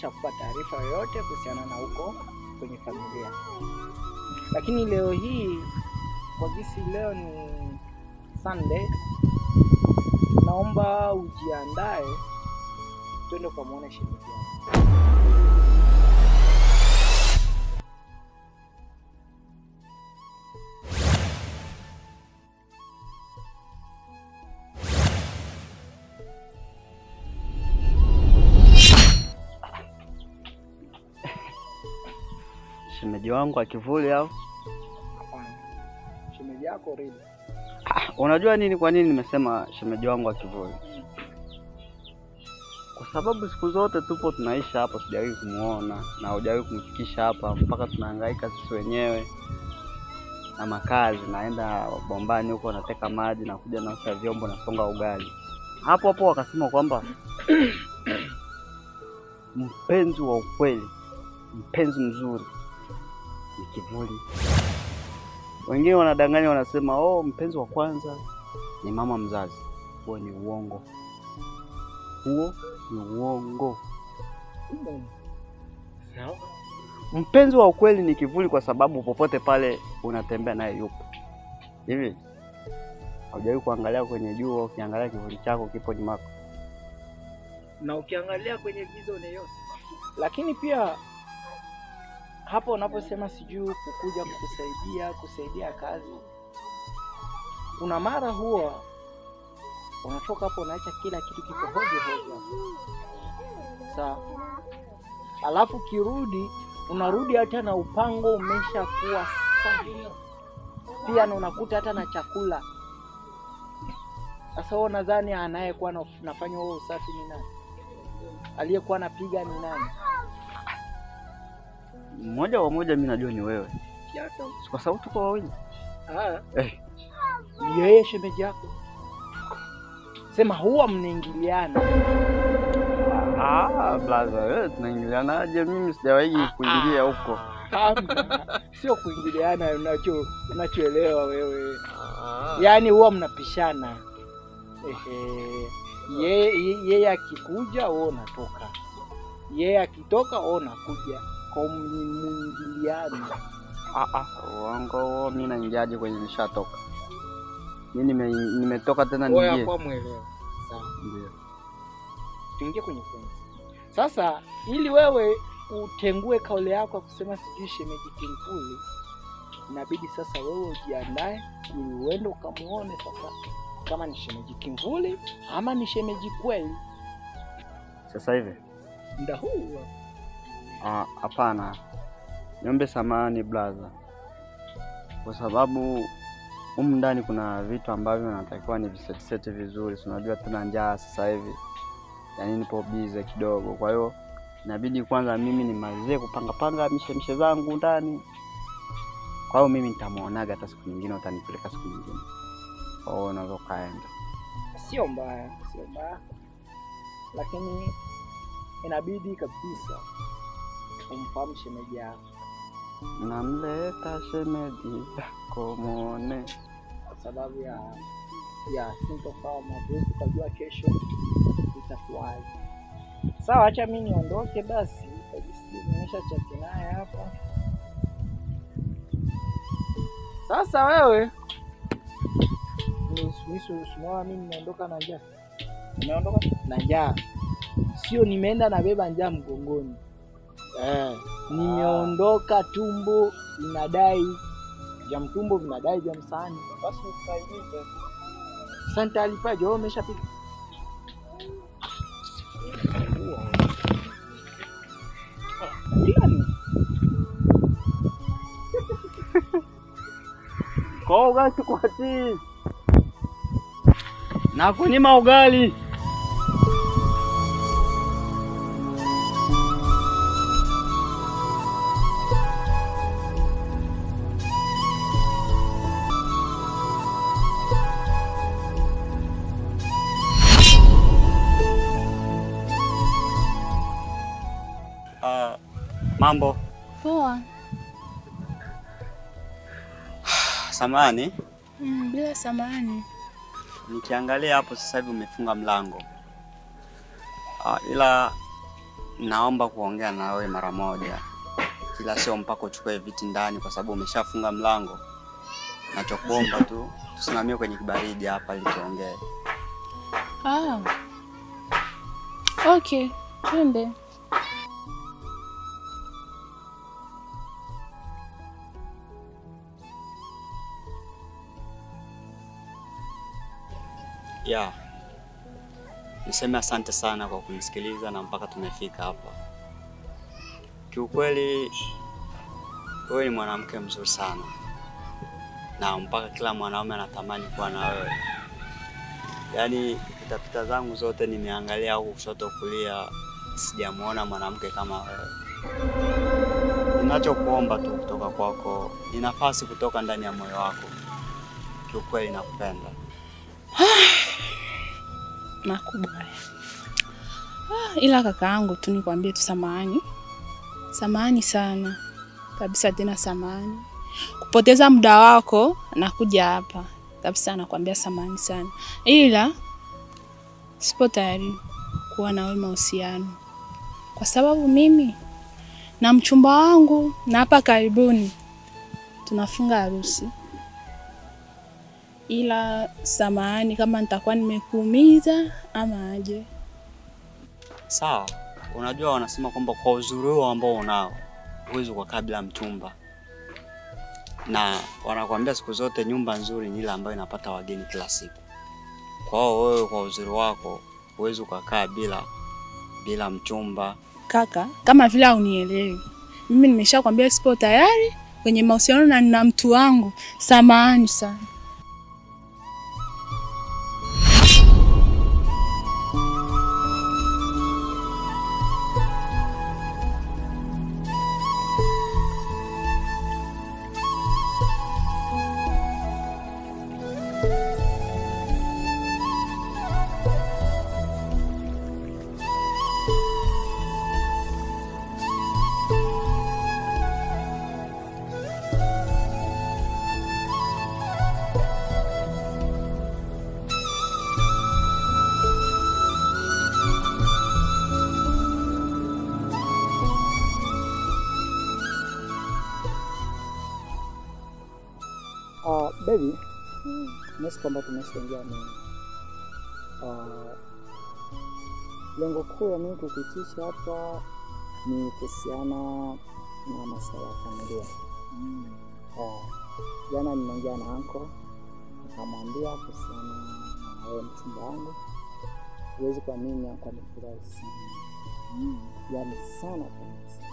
nimeshakupa taarifa yoyote kuhusiana na huko kwenye familia. Lakini leo hii kwa jinsi leo ni Sunday, naomba ujiandae twende kumuona shemeji yako. Shemeji wangu wa kivuli au? Hapana. Shemeji yako ready. Unajua nini kwa nini nimesema shemeji wangu wa kivuli? Kwa sababu siku zote tupo tunaishi hapa, sijawahi kumuona na hujawahi kumfikisha hapa, mpaka tunahangaika sisi wenyewe na makazi, naenda bombani huko nateka maji na kuja naosha vyombo na songa ugali. Hapo hapo wakasema kwamba mpenzi wa ukweli, mpenzi mzuri ni kivuli. Wengine wanadanganya wanasema mpenzi wa kwanza ni mama mzazi. Huo ni uongo. Huo ni uongo. No. Mpenzi wa ukweli ni kivuli, kwa sababu popote pale unatembea naye yupo. Hivi haujawahi kuangalia kwenye jua, ukiangalia kivuli chako kipo nyuma yako? Na ukiangalia kwenye giza unaiona. Lakini pia hapo unaposema sijui kukuja kusaidia kazi, kuna mara huwa unatoka hapo unaacha kila kitu kiko hoja. Sawa. Alafu kirudi unarudi hata na upango umeshakuwa safi. Pia na unakuta hata na chakula. Sasa wewe nadhani anayekuwa nafanya huo usafi ni nani? Aliyekuwa anapiga ni nani? Mmoja wa moja mimi najua ni wewe. Kiato. Kwa sababu tuko wawili. Yeye shemeji yako. Sema huwa mnaingiliana. Blaza, wewe tunaingilianaje? Mimi sijawahi kuingia huko. Sio kuingiliana unachoelewa wewe. Yaani huwa mnapishana. Yeye akikuja wewe unatoka. Yeye akitoka wewe unakuja. Kwa mwingiliano. Uongo, mimi naingiaje kwenye nishatoka? Mimi nimetoka tena niingie. Wewe hapo muelewa. Sawa. Ndio. Tuingie kwenye point. Sasa ili wewe utengue kauli yako kusema sijui shemeji kivuli, inabidi sasa wewe ujiandae ili uende ukamuone sasa kama ni shemeji kivuli ama ni shemeji kweli. Sasa hivi? Ndio huu. Hapana. Niombe samahani blaza. Kwa sababu humu ndani kuna vitu ambavyo natakiwa ni viseti vizuri. Unajua tuna njaa sasa hivi. Yaani nipo busy kidogo. Kwa hiyo inabidi kwanza mimi nimalizie kupanga mishemishe zangu ndani. Kwa hiyo mimi nitamuonaga hata siku nyingine, utanipeleka siku nyingine. Unaweza kaenda. Sio mbaya. Lakini inabidi kabisa umfahamu shemeji yako. Namleta shemeji yako muone. Kwa sababu ya sintofahamu, hatuwezi kujua kesho itakuwaje. Sawa, acha mimi niondoke basi. Nimesha chati naye hapa. Sasa wewe usimwona mimi naondoka na njaa. Nimeondoka na njaa. Sio nimeenda na beba njaa mgongoni. Nimeondoka tumbo linadai, jam tumbo linadai jam sahani. Basi usaidie. Santa alipaje? Wewe umeshapika? Kwa ugali tukwati. Na kunyima ugali. Mambo. Poa. Samahani. Bila samahani. Nikiangalia hapo sasa hivi umefunga mlango. Ila naomba kuongea na wewe mara moja. Kila sio mpaka uchukue viti ndani kwa sababu umeshafunga mlango. Nachokuomba tu tusimamie kwenye kibaridi hapa ili tuongee. Okay, twende. Yeah. Niseme asante sana kwa kunisikiliza na mpaka tumefika hapa. Kiukweli wewe ni mwanamke mzuri sana. Na mpaka kila mwanaume anatamani kuwa na wewe. Yaani pitapita zangu zote nimeangalia huko kushoto kulia, sijamuona mwanamke kama wewe. Ninachokuomba tu kutoka kwako ni nafasi kutoka ndani ya moyo wako. Kiukweli nakupenda. Nakubali. Ila kakaangu tu nikwambie tu samahani. Samahani sana. Kabisa tena samahani. Kupoteza muda wako na kuja hapa. Kabisa nakwambia samahani sana. Ila sipo tayari kuwa na wewe mahusiano. Kwa sababu mimi na mchumba wangu na hapa karibuni tunafunga harusi. Ila samahani kama nitakuwa nimekuumiza ama aje. Sawa, unajua wanasema kwamba kwa uzuri wao ambao unao huwezi kukaa bila mchumba. Na wanakuambia siku zote nyumba nzuri ni ile ambayo inapata wageni kila siku. Kwa hiyo wewe kwa uzuri wako huwezi kukaa bila mchumba. Kaka, kama vile unielewi. Mimi nimeshakwambia sipo tayari kwenye mahusiano na nina mtu wangu. Samahani sana. Baby, nasi kwamba tumeshaongea nini? Lengo kuu ya mimi kukuitisha hapa ni kuhusiana na masuala ya familia. Jana nimeongea na uncle, nikamwambia kuhusiana na wewe mchumba wangu. Huwezi kuamini uncle amefurahi sana. Yaani sana kabisa.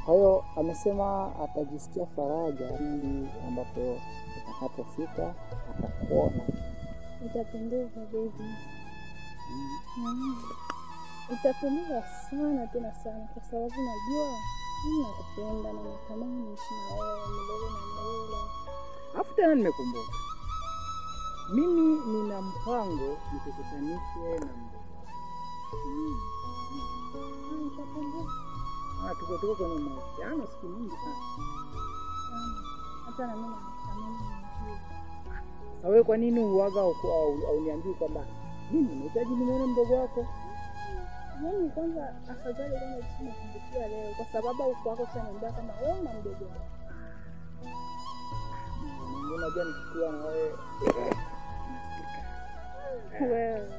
Kwa hiyo amesema atajisikia faraja pindi ambapo atakapofika atakuona. Itapendeza baby. Itapendeza sana tena sana kwa sababu najua mimi nakupenda na natamani niishi na wewe milele na milele. Alafu tena nimekumbuka. Mimi nina mpango nikukutanishe na mdogo. Itapendeza. Tuko kwenye mahusiano siku nyingi sana. Hata na mimi natamani niishi. Sasa wewe kwa nini uaga au niambii kwamba mimi nahitaji nione mdogo wako? Mimi kwanza afadhali kama tunakumbukia leo kwa sababu uko wako tunaniambia kama wewe na mdogo wako. Unajua nikiwa na wewe. Wewe.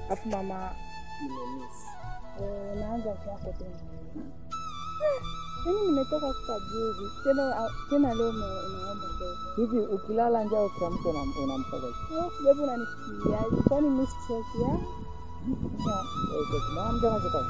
Afu mama nimemiss. Naanza kwako tena. Mimi nimetoka kwa juzi. Tena leo unaomba leo. Hivi ukilala njaa ukiamka unampa gani? Wewe unanifikiria. Kwani mimi sitoki ya? Mama ndio anataka.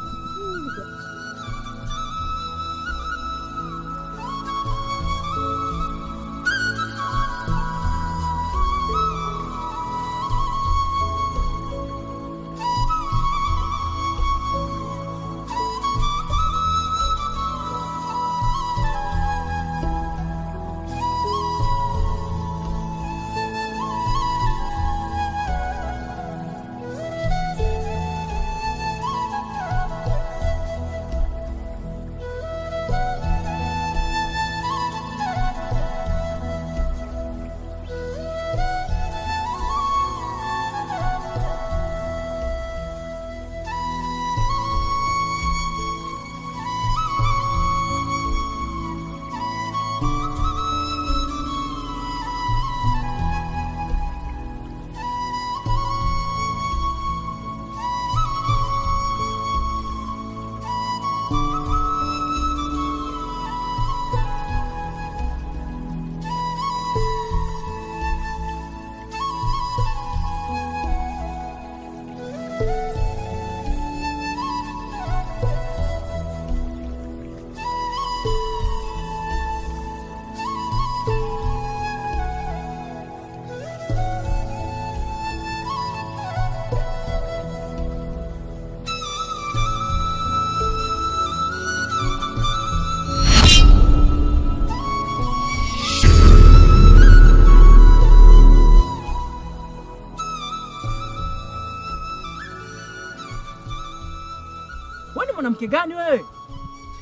Mwanamke gani wewe?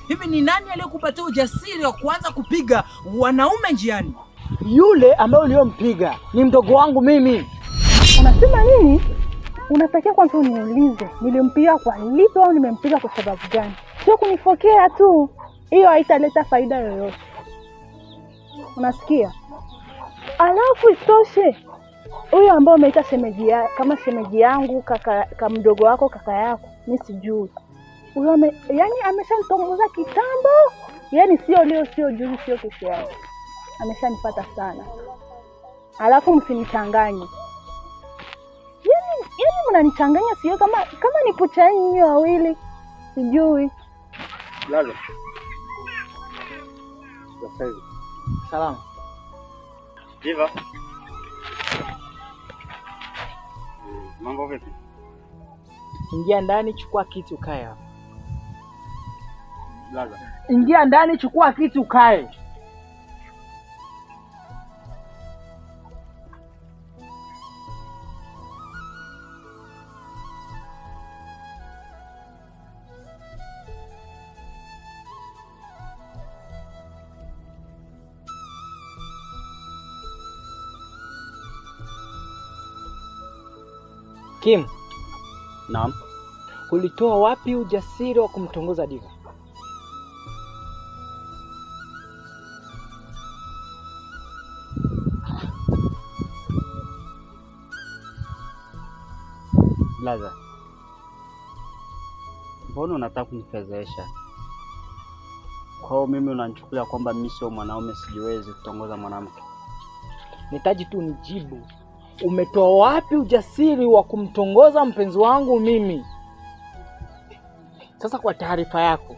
Hivi ni nani aliyekupatia ujasiri wa kuanza kupiga wanaume njiani? Yule ambaye uliyompiga ni mdogo wangu mimi. Unasema nini? Unatakiwa kwanza uniulize nilimpiga kwa lipi au nimempiga kwa sababu gani? Sio kunifokea tu. Hiyo haitaleta faida yoyote. Unasikia? Alafu itoshe. Huyo ambao umeita kama shemeji yangu, kaka mdogo wako, kaka yako, mimi sijui. Huyo yani ameshanitongoza kitambo. Yani sio leo, sio juzi, sio kesho yake. Ameshanipata sana. Alafu msinichanganye. Yani mnanichanganya, sio kama nipo chai nyinyi wawili. Sijui. Lalo. Sasa hivi. Salama. Diva. Mambo vipi? Ingia ndani, chukua kiti ukae hapa. Lalo. Ingia ndani, chukua kiti ukae. Kim. Naam. Ulitoa wapi ujasiri wa kumtongoza Diva? Blaza. Mbona unataka kunifedhesha? Kwa hiyo mimi unanichukulia kwamba mimi sio mwanaume, sijiwezi kutongoza mwanamke? Nitaji tu nijibu. Umetoa wapi ujasiri wa kumtongoza mpenzi wangu mimi? Sasa kwa taarifa yako,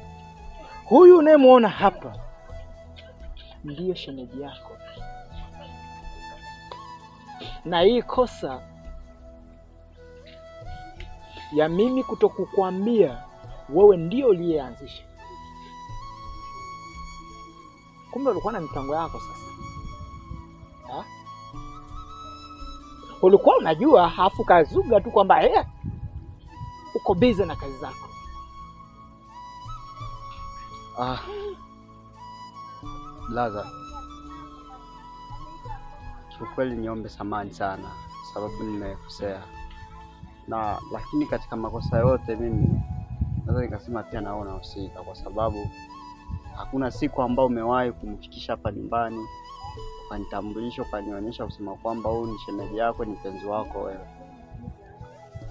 huyu unayemuona hapa ndiyo shemeji yako. Na hii kosa ya mimi kutokukuambia wewe ndio uliyeanzisha. Kumbe ulikuwa na mipango yako sasa. Ha? Ulikuwa unajua hafu kazuga tu kwamba uko busy na kazi zako. Blaza. Kiukweli niombe samahani sana sababu nimekosea. Lakini katika makosa yote mimi naweza nikasema pia naona husika, kwa sababu hakuna siku ambao umewahi kumfikisha hapa nyumbani, ukanitambulisha, ukanionyesha kusema kwamba huyu ni shemeji yako, ni mpenzi wako wewe.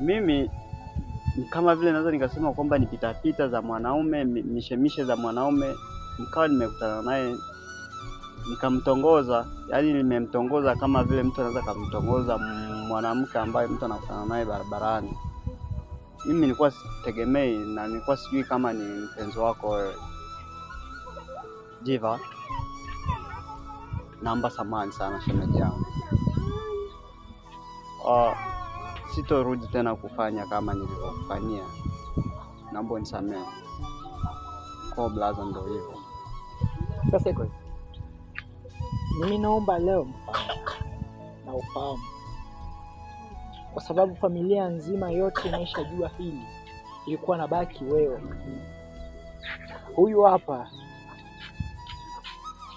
Mimi ni kama vile naweza nikasema kwamba ni pitapita za mwanaume, mishemishe za mwanaume, nikawa nimekutana naye nikamtongoza. Yaani nimemtongoza kama vile mtu anaweza kumtongoza mwanamke ambaye mtu anakutana naye barabarani. Mimi nilikuwa sitegemei na nilikuwa sijui kama ni mpenzi wako wewe. Diva, naomba samahani sana shemeji yangu. Sitorudi tena kufanya kama nilivyofanyia. Naomba unisamehe. Kwa blaza ndio hivyo. Sasa iko hivi. Mimi naomba leo na ufahamu, kwa sababu familia nzima yote imeshajua hili, ilikuwa nabaki wewe. Huyu hapa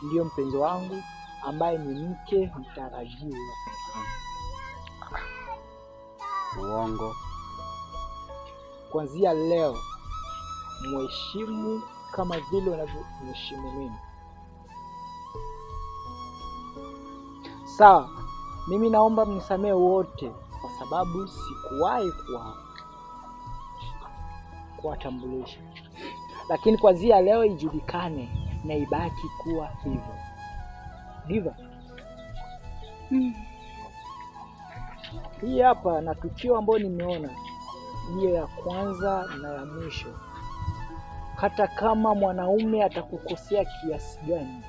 ndio mpenzi wangu ambaye ni mke mtarajiwa. Uongo. Kuanzia leo mheshimu kama vile unavyoniheshimu mimi. Sawa, mimi naomba mnisamehe wote kwa sababu sikuwahi kuwatambulisha. Lakini kuanzia leo ijulikane na ibaki kuwa hivyo. Diva. Hii hapa na tukio ambalo nimeona ndiyo ya kwanza na ya mwisho. Hata kama mwanaume atakukosea kiasi gani,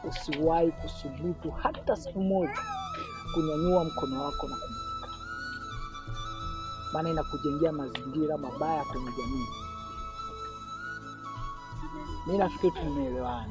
usiwahi kusubutu hata siku moja kunyanyua mkono wako na kumshika, maana inakujengea mazingira mabaya kwenye jamii. Mimi nafikiri tumeelewana.